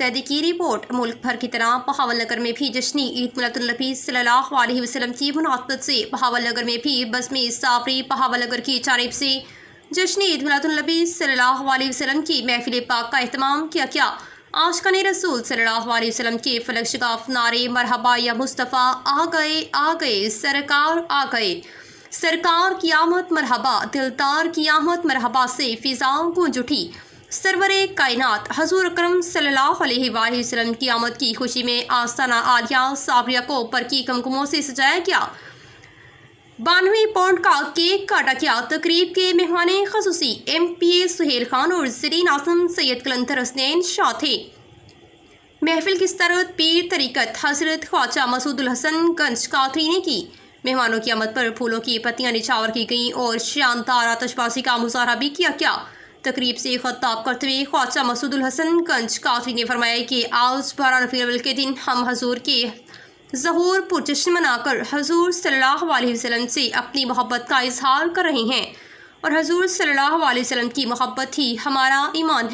जैदी की रिपोर्ट। मुल्क भर की तरह बहावलनगर में भी जश्न ईद मिलादुन्नबी सल्लल्लाहु अलैहि वसल्लम की मुनासबत से बहावलनगर में भी बज़्म साबरी बहावलनगर की जानिब से जश्न ईद मिलादुन्नबी सल्लल्लाहु अलैहि वसल्लम की महफिल पाक का एहतमाम किया गया। आशिकाने रसूल सल्लल्लाहु अलैहि वसल्लम के फलक शगाफ नारे मरहबा या मुस्तफ़ा आ गए सरकार आ गए, सरकार की आमद मरहबा, दिलदार की आमद मरहबा से फिजाओं गूंज उठी। सरवरे कायनात हजूर अकरम सल्लल्लाहु अलैहि वसल्लम की आमद की खुशी में आस्ताना आलिया साबरिया को बरकी कमकुमों से सजाया गया। 92 पाउंड का केक काटा गया। तकरीब के मेहमान खसूसी MPA सुहेल खान और ज़रीन आज़म सैयद कलंदर हसनैन शाह थे। महफिल की सरत पीर तरीक़त हज़रत ख्वाजा मसूदुल हसन गंज कादरी ने की। मेहमानों की आमद पर फूलों की पत्तियां निछावर की गईं और शानदार आतिशबाजी का मुजाहरा भी किया गया। तकरीब से खिताब करते हुए ख्वाजा मसूदुल हसन गंज कादरी ने फरमाया कि आज 12 रबीउल अव्वल के दिन हम हजूर के ज़हूर पुरजश्न मनाकर हजूर सल्लल्लाहु अलैहि वसल्लम से अपनी मोहब्बत का इजहार कर रहे हैं और हजूर सल्लल्लाहु अलैहि वसल्लम की मोहब्बत ही हमारा ईमान है।